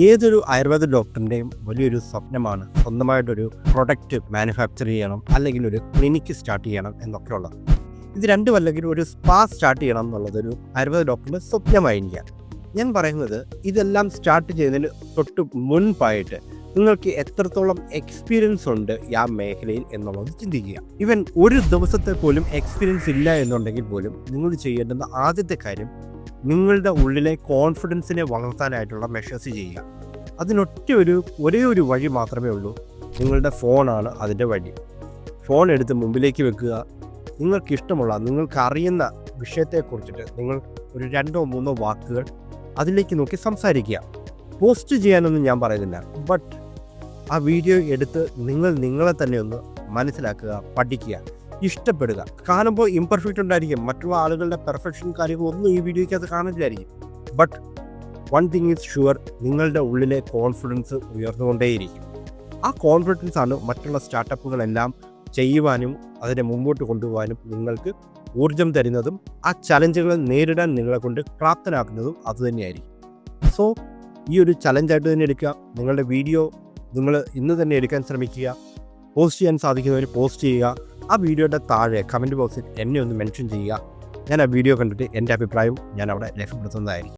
ഏതൊരു ആയുർവേദ ഡോക്ടറിൻ്റെയും വലിയൊരു സ്വപ്നമാണ് സ്വന്തമായിട്ടൊരു പ്രൊഡക്റ്റ് മാനുഫാക്ചർ ചെയ്യണം, അല്ലെങ്കിൽ ഒരു ക്ലിനിക്ക് സ്റ്റാർട്ട് ചെയ്യണം എന്നൊക്കെയുള്ളത്. ഇത് രണ്ടും അല്ലെങ്കിൽ ഒരു സ്പാ സ്റ്റാർട്ട് ചെയ്യണം എന്നുള്ളതൊരു ആയുർവേദ ഡോക്ടറിൻ്റെ സ്വപ്നമായിരിക്കാം. ഞാൻ പറയുന്നത് ഇതെല്ലാം സ്റ്റാർട്ട് ചെയ്യുന്നതിന് തൊട്ട് മുൻപായിട്ട് നിങ്ങൾക്ക് എത്രത്തോളം എക്സ്പീരിയൻസ് ഉണ്ട് ആ മേഖലയിൽ എന്നുള്ളത് ചിന്തിക്കുക. ഈവൻ ഒരു ദിവസത്തെ പോലും എക്സ്പീരിയൻസ് ഇല്ല എന്നുണ്ടെങ്കിൽ പോലും നിങ്ങൾ ചെയ്യേണ്ടുന്ന ആദ്യത്തെ കാര്യം നിങ്ങളുടെ ഉള്ളിലെ കോൺഫിഡൻസിനെ വളർത്താനായിട്ടുള്ള മെഷേഴ്സ് ചെയ്യുക. ഒരേ ഒരു വഴി മാത്രമേ ഉള്ളൂ. നിങ്ങളുടെ ഫോണാണ് അതിൻ്റെ വഴി. ഫോൺ എടുത്ത് മുമ്പിലേക്ക് വെക്കുക. നിങ്ങൾക്കിഷ്ടമുള്ള, നിങ്ങൾക്കറിയുന്ന വിഷയത്തെക്കുറിച്ചിട്ട് നിങ്ങൾ ഒരു 2-3 വാക്കുകൾ അതിലേക്ക് നോക്കി സംസാരിക്കുക. പോസ്റ്റ് ചെയ്യാനൊന്നും ഞാൻ പറയുന്നില്ല, ബട്ട് ആ വീഡിയോ എടുത്ത് നിങ്ങളെ തന്നെ ഒന്ന് മനസ്സിലാക്കുക, പഠിക്കുക, ഇഷ്ടപ്പെടുക. കാണുമ്പോൾ ഇംപെർഫെക്റ്റ് ഉണ്ടായിരിക്കും, മറ്റുള്ള ആളുകളുടെ പെർഫെക്ഷൻ കാര്യങ്ങളൊന്നും ഈ വീഡിയോയ്ക്കകത്ത് കാണുന്നില്ലായിരിക്കും. But one thing is sure, നിങ്ങളുടെ ഉള്ളിലെ കോൺഫിഡൻസ് ഉയർന്നുകൊണ്ടേയിരിക്കും. ആ കോൺഫിഡൻസ് ആണ് മറ്റുള്ള സ്റ്റാർട്ടപ്പുകളെല്ലാം ചെയ്യുവാനും അതിനെ മുമ്പോട്ട് കൊണ്ടുപോകാനും നിങ്ങൾക്ക് ഊർജം തരുന്നതും ആ ചലഞ്ചുകൾ നേരിടാൻ നിങ്ങളെ കൊണ്ട് പ്രാപ്തനാക്കുന്നതും അതുതന്നെയായിരിക്കും. സോ ഈ ഒരു ചലഞ്ചായിട്ട് തന്നെ എടുക്കുക. നിങ്ങളുടെ വീഡിയോ നിങ്ങൾ ഇന്ന് തന്നെ എടുക്കാൻ ശ്രമിക്കുക. പോസ്റ്റ് ചെയ്യാൻ സാധിക്കുന്നവർ പോസ്റ്റ് ചെയ്യുക. ആ വീഡിയോയുടെ താഴെ കമൻറ്റ് ബോക്സിൽ എന്നെ ഒന്ന് മെൻഷൻ ചെയ്യുക. ഞാൻ ആ വീഡിയോ കണ്ടിട്ട് എൻ്റെ അഭിപ്രായം ഞാൻ അവിടെ രേഖപ്പെടുത്തുന്നതായിരിക്കും.